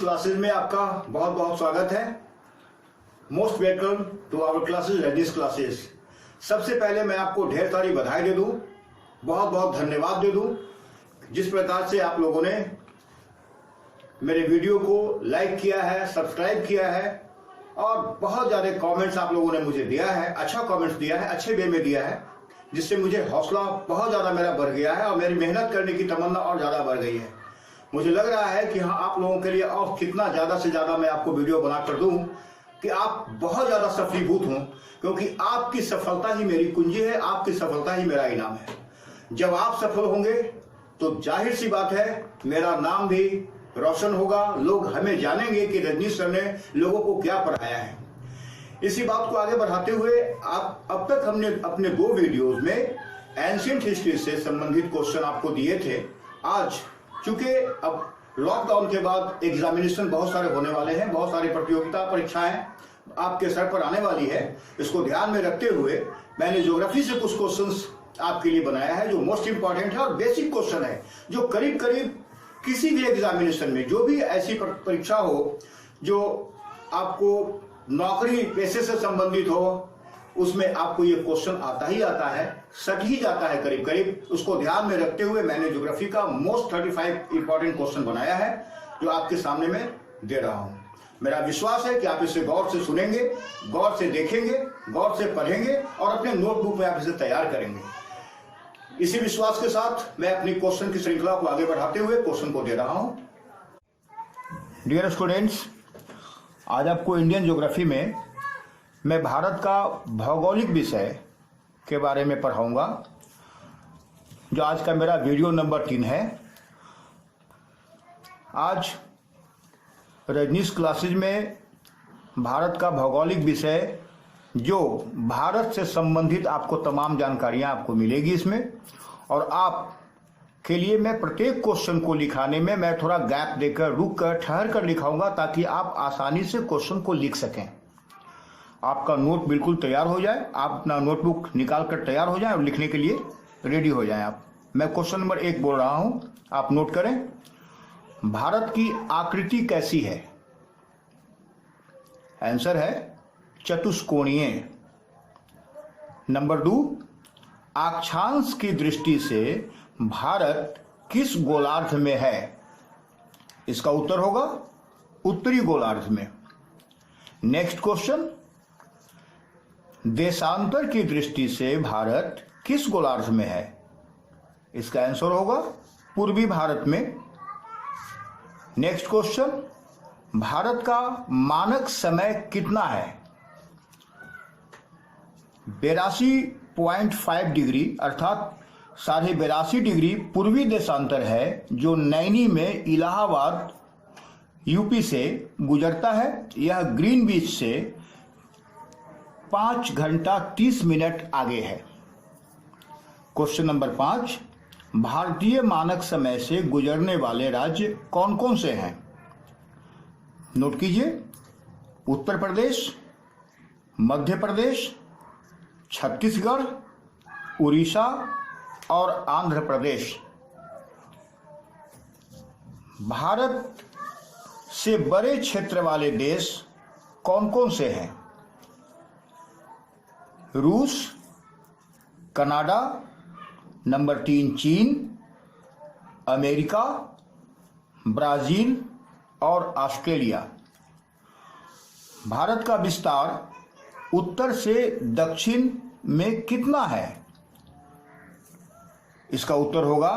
Classes में आपका बहुत बहुत स्वागत है। Most welcome to our classes, Rajneesh classes. सबसे पहले मैं आपको ढेर सारी बधाई दे दूं, बहुत बहुत धन्यवाद दे दूं जिस प्रकार से आप लोगों ने मेरे वीडियो को लाइक किया है, सब्सक्राइब किया है और बहुत ज़्यादा कमेंट्स आप लोगों ने मुझे दिया है। अच्छा कमेंट्स दिया है, अच्छे वे में दिया है, जिससे मुझे हौसला बहुत ज़्यादा मेरा बढ़ गया है और मेरी मेहनत करने की तमन्ना और ज़्यादा बढ़ गई है। मुझे लग रहा है कि हाँ, आप लोगों के लिए और कितना ज़्यादा से ज़्यादा मैं आपको वीडियो बना कर दूँ कि आप बहुत ज़्यादा सफलीभूत हों, क्योंकि आपकी सफलता ही मेरी कुंजी है, आपकी सफलता ही मेरा इनाम है। जब आप सफल होंगे तो जाहिर सी बात है मेरा नाम भी रोशन होगा, लोग हमें जानेंगे कि रजनीश सर ने लोगों को क्या पढ़ाया है। इसी बात को आगे बढ़ाते हुए अब तक हमने अपने 2 वीडियोस में एंशिएंट हिस्ट्री से संबंधित क्वेश्चन आपको दिए थे। आज चूंकि अब लॉकडाउन के बाद एग्जामिनेशन बहुत सारे होने वाले हैं, बहुत सारी प्रतियोगिता परीक्षाएं आपके सर पर आने वाली है, इसको ध्यान में रखते हुए मैंने ज्योग्राफी से कुछ क्वेश्चंस आपके लिए बनाया है जो मोस्ट इंपॉर्टेंट है और बेसिक क्वेश्चन है, जो करीब करीब किसी भी एग्जामिनेशन में, जो भी ऐसी परीक्षा हो जो आपको नौकरी पेशे से संबंधित हो, उसमें आपको ये क्वेश्चन आता ही आता है, सट ही जाता है करीब करीब। उसको ध्यान में रखते हुए मैंने ज्योग्राफी का मोस्ट 35 इंपॉर्टेंट क्वेश्चन बनाया है जो आपके सामने मैं दे रहा हूं। मेरा विश्वास है कि आप इसे गौर से सुनेंगे, गौर से देखेंगे, गौर से पढ़ेंगे और अपने नोटबुक में आप इसे तैयार करेंगे। इसी विश्वास के साथ मैं अपनी क्वेश्चन की श्रृंखला को आगे बढ़ाते हुए क्वेश्चन को दे रहा हूं। डियर स्टूडेंट्स, आज आपको इंडियन ज्योग्राफी में मैं भारत का भौगोलिक विषय के बारे में पढ़ाऊंगा, जो आज का मेरा वीडियो नंबर 3 है। आज रजनीश क्लासेज में भारत का भौगोलिक विषय, जो भारत से संबंधित आपको तमाम जानकारियां आपको मिलेगी इसमें, और आप के लिए मैं प्रत्येक क्वेश्चन को लिखाने में मैं थोड़ा गैप देकर, रुक कर, ठहर कर लिखाऊंगा ताकि आप आसानी से क्वेश्चन को लिख सकें। आपका नोट बिल्कुल तैयार हो जाए, आप अपना नोटबुक निकाल कर तैयार हो जाए और लिखने के लिए रेडी हो जाएं आप। मैं क्वेश्चन नंबर 1 बोल रहा हूं, आप नोट करें। भारत की आकृति कैसी है? आंसर है चतुष्कोणीय। नंबर 2, अक्षांश की दृष्टि से भारत किस गोलार्ध में है? इसका उत्तर होगा उत्तरी गोलार्ध में। नेक्स्ट क्वेश्चन, देशांतर की दृष्टि से भारत किस गोलार्ध में है? इसका आंसर होगा पूर्वी भारत में। नेक्स्ट क्वेश्चन, भारत का मानक समय कितना है? 82.5 डिग्री अर्थात 82.5 डिग्री पूर्वी देशांतर है, जो नैनी में इलाहाबाद यूपी से गुजरता है। यह ग्रीनविच से 5 घंटा 30 मिनट आगे है। क्वेश्चन नंबर 5, भारतीय मानक समय से गुजरने वाले राज्य कौन कौन से हैं? नोट कीजिए, उत्तर प्रदेश, मध्य प्रदेश, छत्तीसगढ़, उड़ीसा और आंध्र प्रदेश। भारत से बड़े क्षेत्र वाले देश कौन कौन से हैं? रूस, कनाडा, नंबर 3 चीन, अमेरिका, ब्राजील और ऑस्ट्रेलिया। भारत का विस्तार उत्तर से दक्षिण में कितना है? इसका उत्तर होगा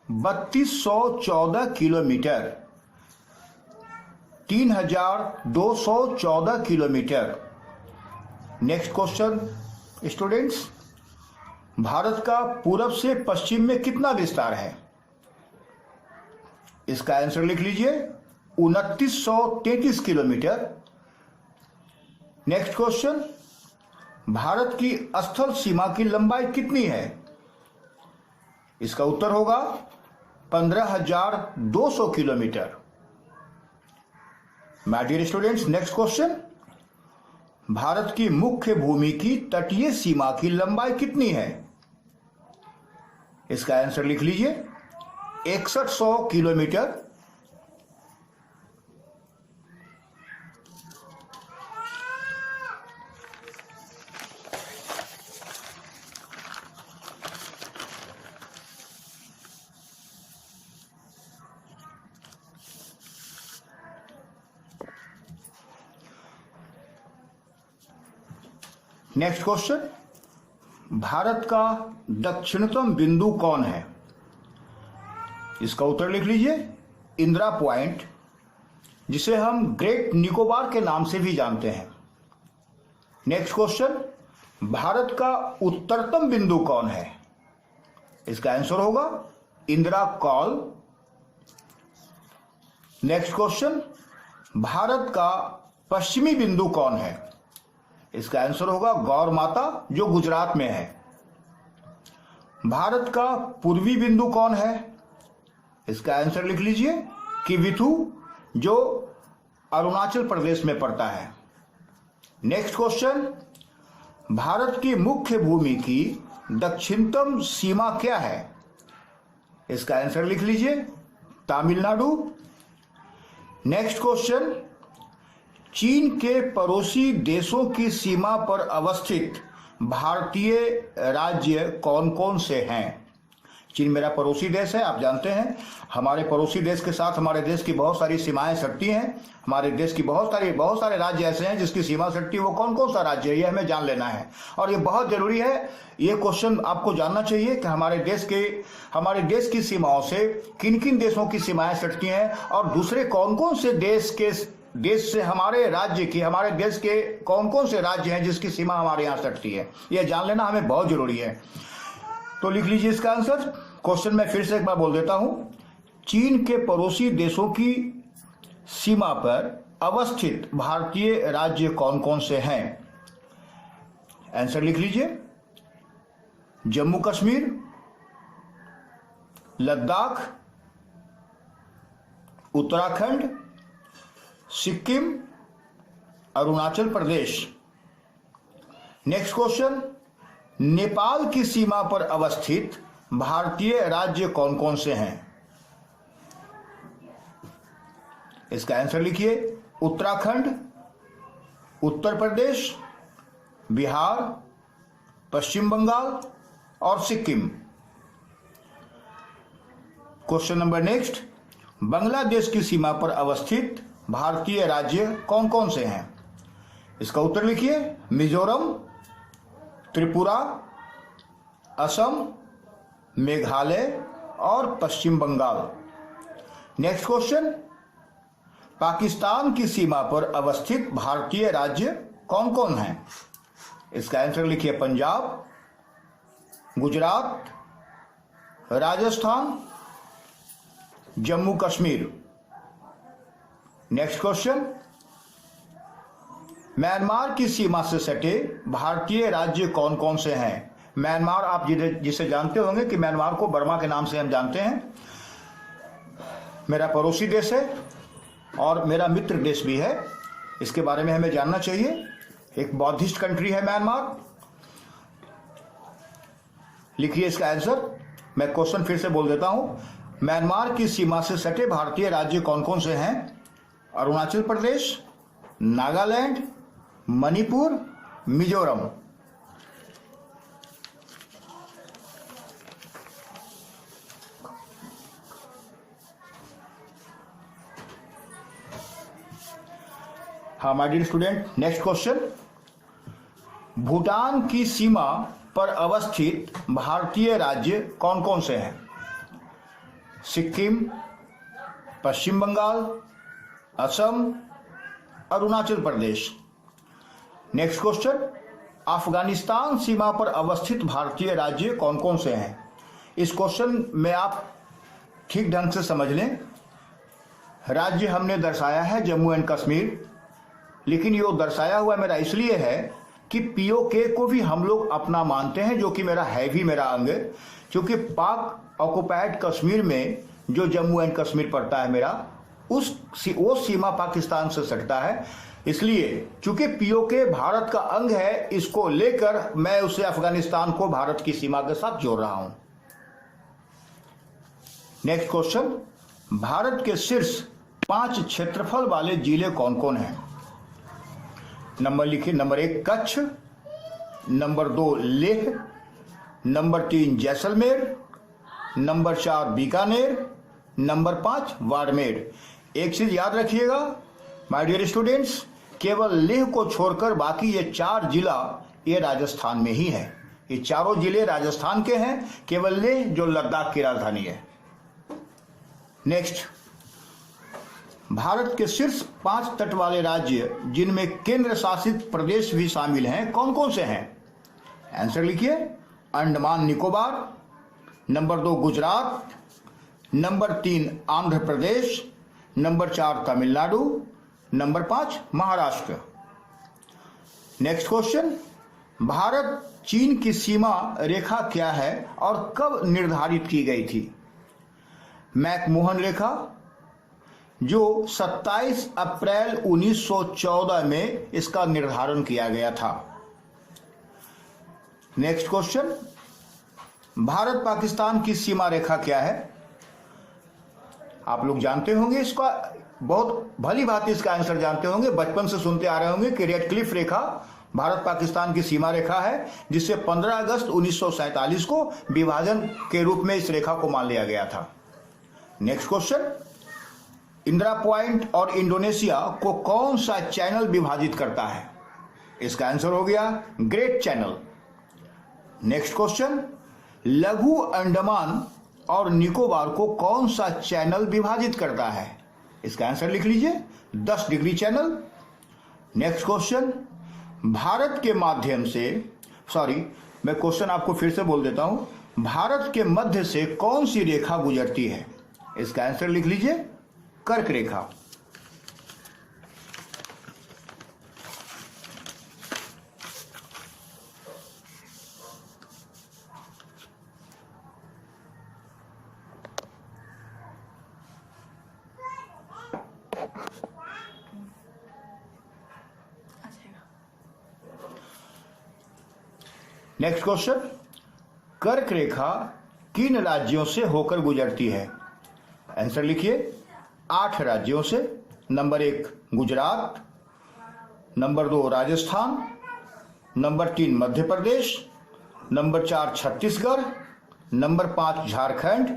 3214 kilometre, 3214 kilometre. Next question students, Bharat का पूरब से पश्चिम में कितना विस्तार है? इसका आंसर लिख लीजिए 2933 किलोमीटर। नेक्स्ट क्वेश्चन, भारत की स्थल सीमा की लंबाई कितनी है? इसका उत्तर होगा 15,200 kilometre. My dear students, next question, भारत की मुख्य भूमि की तटीय सीमा की लंबाई कितनी है? इसका आंसर लिख लीजिए 6100 किलोमीटर। नेक्स्ट क्वेश्चन, भारत का दक्षिणतम बिंदु कौन है? इसका उत्तर लिख लीजिए, इंदिरा पॉइंट, जिसे हम ग्रेट निकोबार के नाम से भी जानते हैं। नेक्स्ट क्वेश्चन, भारत का उत्तरतम बिंदु कौन है? इसका आंसर होगा Indira call. Next question, Bharat का पश्चिमी बिंदु कौन है? इसका आंसर होगा गौर माता, जो गुजरात में है। भारत का पूर्वी बिंदु कौन है? इसका आंसर लिख लीजिए किविथु, जो अरुणाचल प्रदेश में पड़ता है। नेक्स्ट क्वेश्चन, भारत की मुख्य भूमि की दक्षिणतम सीमा क्या है? इसका आंसर लिख लीजिए तमिलनाडु। नेक्स्ट क्वेश्चन, चीन के पड़ोसी देशों की सीमा पर अवस्थित भारतीय राज्य कौन कौन से हैं? चीन मेरा पड़ोसी देश है, आप जानते हैं। हमारे पड़ोसी देश के साथ हमारे देश की बहुत सारी सीमाएं सटती हैं। हमारे देश की बहुत सारे राज्य ऐसे हैं जिसकी सीमा सटती है। वो कौन कौन सा राज्य है, ये हमें जान लेना है और ये बहुत जरूरी है। ये क्वेश्चन आपको जानना चाहिए कि हमारे देश की सीमाओं से किन किन देशों की सीमाएं सटती हैं और दूसरे कौन कौन से देश से हमारे देश के कौन कौन से राज्य हैं जिसकी सीमा हमारे यहाँ सटती है। यह जान लेना हमें बहुत जरूरी है। तो लिख लीजिए इसका आंसर। क्वेश्चन मैं फिर से एक बार बोल देता हूं, चीन के पड़ोसी देशों की सीमा पर अवस्थित भारतीय राज्य कौन कौन से हैं? आंसर लिख लीजिए, जम्मू कश्मीर, लद्दाख, उत्तराखंड, सिक्किम, अरुणाचल प्रदेश। नेक्स्ट क्वेश्चन, नेपाल की सीमा पर अवस्थित भारतीय राज्य कौन कौन से हैं? इसका आंसर लिखिए, उत्तराखंड, उत्तर प्रदेश, बिहार, पश्चिम बंगाल और Sikkim. Question number next, Bangladesh की सीमा पर अवस्थित भारतीय राज्य कौन कौन से हैं? इसका उत्तर लिखिए, मिजोरम, त्रिपुरा, असम, मेघालय और पश्चिम बंगाल। नेक्स्ट क्वेश्चन, पाकिस्तान की सीमा पर अवस्थित भारतीय राज्य कौन कौन हैं? इसका आंसर लिखिए, Punjab, Gujarat, Rajasthan, Jammu Kashmir. Next question, Myanmar की सीमा से सटे भारतीय राज्य कौन कौन से हैं? म्यांमार आप जिसे जानते होंगे कि म्यांमार को बर्मा के नाम से हम जानते हैं। मेरा पड़ोसी देश है और मेरा मित्र देश भी है, इसके बारे में हमें जानना चाहिए। एक बौद्धिस्ट कंट्री है म्यांमार। लिखिए इसका आंसर। मैं क्वेश्चन फिर से बोल देता हूं, म्यांमार की सीमा से सटे भारतीय राज्य कौन कौन से हैं? अरुणाचल प्रदेश, नागालैंड, मणिपुर, मिजोरम। हाँ my dear student, next question, Bhutan की सीमा पर अवस्थित भारतीय राज्य कौन कौन से हैं? सिक्किम, पश्चिम बंगाल, असम, अरुणाचल प्रदेश। नेक्स्ट क्वेश्चन, अफगानिस्तान सीमा पर अवस्थित भारतीय राज्य कौन कौन से हैं? इस क्वेश्चन में आप ठीक ढंग से समझ लें। राज्य हमने दर्शाया है जम्मू एंड कश्मीर, लेकिन ये दर्शाया हुआ मेरा इसलिए है कि पीओके को भी हम लोग अपना मानते हैं, जो कि मेरा है भी मेरा अंग, क्योंकि पाक ऑक्युपाइड कश्मीर में जो जम्मू एंड कश्मीर पड़ता है मेरा, वो सीमा पाकिस्तान से सटता है। इसलिए चूंकि पीओके भारत का अंग है, इसको लेकर मैं उसे अफगानिस्तान को भारत की सीमा के साथ जोड़ रहा हूं। नेक्स्ट क्वेश्चन, भारत के शीर्ष 5 क्षेत्रफल वाले जिले कौन कौन हैं? नंबर लिखिए, number 1 Kutch, number 2 Leh, number 3 Jaisalmer, number 4 Bikaner, number 5 Barmer. एक चीज याद रखिएगा माय डियर स्टूडेंट्स, केवल लेह को छोड़कर बाकी ये 4 जिला ये राजस्थान में ही है। ये चारों जिले राजस्थान के हैं, केवल लेह जो लद्दाख की राजधानी है। नेक्स्ट, भारत के शीर्ष 5 तट वाले राज्य जिनमें केंद्र शासित प्रदेश भी शामिल हैं, कौन कौन से हैं? आंसर लिखिए। Andaman Nicobar, number 2 Gujarat, number 3 Andhra Pradesh, number 4 Tamil Nadu, number 5 Maharashtra. Next question, Bharat चीन की सीमा रेखा क्या है और कब निर्धारित की गई थी? मैकमोहन रेखा, जो 27 अप्रैल 1914 में इसका निर्धारण किया गया था। नेक्स्ट क्वेश्चन, भारत पाकिस्तान की सीमा रेखा क्या है? आप लोग जानते होंगे इसका, बहुत भली भांति इसका आंसर जानते होंगे, बचपन से सुनते आ रहे होंगे कि रेड क्लिफ रेखा भारत पाकिस्तान की सीमा रेखा है, जिससे 15 अगस्त 1947 को विभाजन के रूप में इस रेखा को मान लिया गया था। नेक्स्ट क्वेश्चन, इंदिरा पॉइंट और इंडोनेशिया को कौन सा चैनल विभाजित करता है? इसका आंसर हो गया ग्रेट चैनल। नेक्स्ट क्वेश्चन, लघु अंडमान और निकोबार को कौन सा चैनल विभाजित करता है? इसका आंसर लिख लीजिए, 10 degree channel. Next question, Bharat के माध्यम से, मैं क्वेश्चन आपको फिर से बोल देता हूं, भारत के मध्य से कौन सी रेखा गुजरती है? इसका आंसर लिख लीजिए, कर्क रेखा। नेक्स्ट क्वेश्चन, कर्क रेखा किन राज्यों से होकर गुजरती है? आंसर लिखिए, 8 राज्यों से। Number 1 Gujarat, number 2 Rajasthan, number 3 Madhya Pradesh, number 4 Chhattisgarh, number 5 Jharkhand,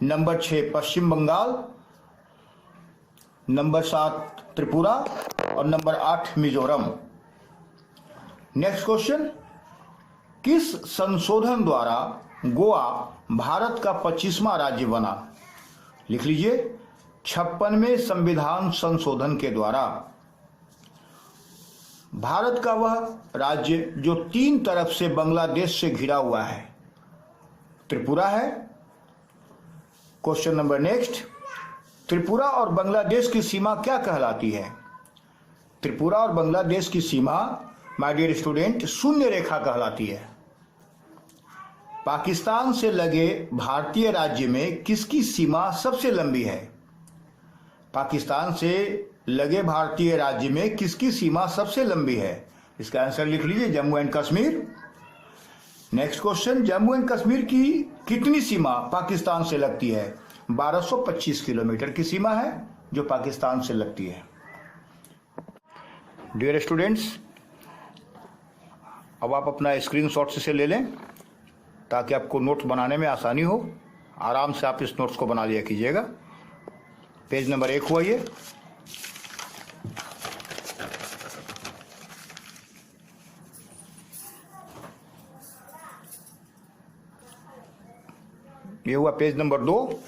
number 6 Paschim Bengal, number 7 Tripura और नंबर 8 मिजोरम। नेक्स्ट क्वेश्चन, किस संशोधन द्वारा गोवा भारत का 25वां राज्य बना? लिख लीजिए, 56वें संविधान संशोधन के द्वारा। भारत का वह राज्य जो 3 तरफ से बांग्लादेश से घिरा हुआ है, त्रिपुरा है। क्वेश्चन नंबर नेक्स्ट, त्रिपुरा और बांग्लादेश की सीमा क्या कहलाती है? त्रिपुरा और बांग्लादेश की सीमा, माय डियर स्टूडेंट, शून्य रेखा कहलाती है। पाकिस्तान से लगे भारतीय राज्य में किसकी सीमा सबसे लंबी है? पाकिस्तान से लगे भारतीय राज्य में किसकी सीमा सबसे लंबी है? इसका आंसर लिख लीजिए, Jammu and Kashmir. Next question, Jammu and Kashmir की कितनी सीमा पाकिस्तान से लगती है? 1225 किलोमीटर की सीमा है जो पाकिस्तान से लगती है। डियर स्टूडेंट्स, अब आप अपना स्क्रीनशॉट से ले लें ताकि आपको नोट्स बनाने में आसानी हो। आराम से आप इस नोट्स को बना लिया कीजिएगा। पेज नंबर 1 हुआ ये हुआ पेज नंबर 2।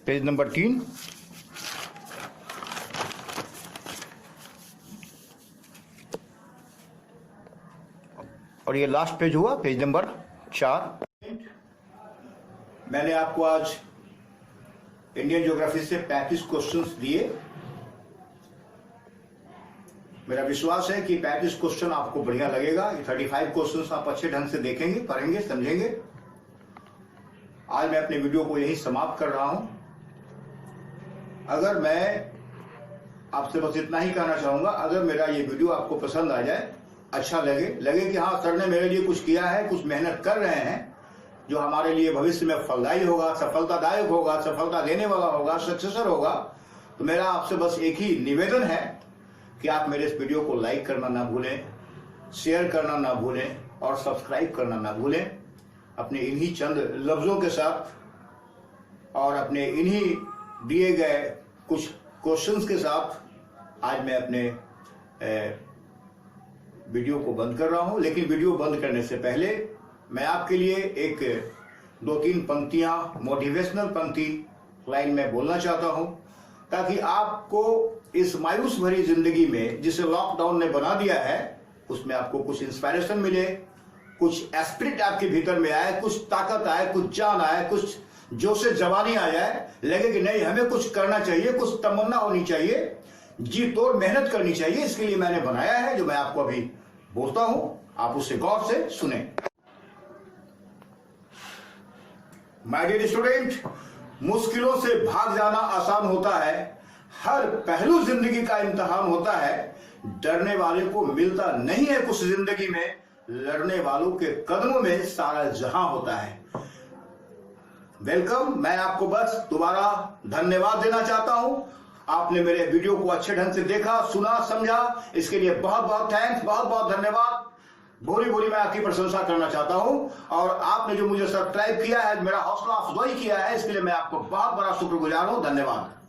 पेज नंबर 3, और ये लास्ट पेज हुआ पेज नंबर 4। मैंने आपको आज इंडियन ज्योग्राफी से 35 क्वेश्चंस दिए। मेरा विश्वास है कि 35 क्वेश्चन आपको बढ़िया लगेगा। ये 35 क्वेश्चंस आप अच्छे ढंग से देखेंगे, पढ़ेंगे, समझेंगे। आज मैं अपने वीडियो को यही समाप्त कर रहा हूं। अगर मैं आपसे बस इतना ही कहना चाहूंगा, अगर मेरा ये वीडियो आपको पसंद आ जाए, अच्छा लगे कि हाँ सर ने मेरे लिए कुछ किया है, कुछ मेहनत कर रहे हैं जो हमारे लिए भविष्य में फलदायी होगा, सफलतादायक होगा, सफलता देने वाला होगा, सक्सेसर होगा, तो मेरा आपसे बस एक ही निवेदन है कि आप मेरे इस वीडियो को लाइक करना ना भूलें, शेयर करना ना भूलें और सब्सक्राइब करना ना भूलें। अपने इन्हीं चंद लफ्जों के साथ और अपने इन्हीं दिए गए कुछ क्वेश्चंस के साथ आज मैं अपने वीडियो को बंद कर रहा हूं। लेकिन वीडियो बंद करने से पहले मैं आपके लिए एक 2-3 पंक्तियां, मोटिवेशनल पंक्ति लाइन में बोलना चाहता हूं, ताकि आपको इस मायूस भरी जिंदगी में जिसे लॉकडाउन ने बना दिया है, उसमें आपको कुछ इंस्पायरेशन मिले, कुछ एस्पिरिट आपके भीतर में आए, कुछ ताकत आए, कुछ जान आए, कुछ जोश से जवानी आ जाए, लगे कि नहीं हमें कुछ करना चाहिए, कुछ तमन्ना होनी चाहिए, जी तोड़ मेहनत करनी चाहिए। इसके लिए मैंने बनाया है जो मैं आपको अभी बोलता हूं, आप उसे गौर से सुने। माय डियर स्टूडेंट, मुश्किलों से भाग जाना आसान होता है, हर पहलू जिंदगी का इम्तिहान होता है, डरने वाले को मिलता नहीं है कुछ जिंदगी में, लड़ने वालों के कदमों में सारा जहां होता है। वेलकम। मैं आपको बस दोबारा धन्यवाद देना चाहता हूं। आपने मेरे वीडियो को अच्छे ढंग से देखा, सुना, समझा, इसके लिए बहुत बहुत थैंक्स, बहुत बहुत धन्यवाद। भोरी भोरी मैं आपकी प्रशंसा करना चाहता हूं। और आपने जो मुझे सब्सक्राइब किया है, मेरा हौसला अफजाई किया है, इसके लिए मैं आपको बहुत बड़ा शुक्रगुजार हूं। धन्यवाद।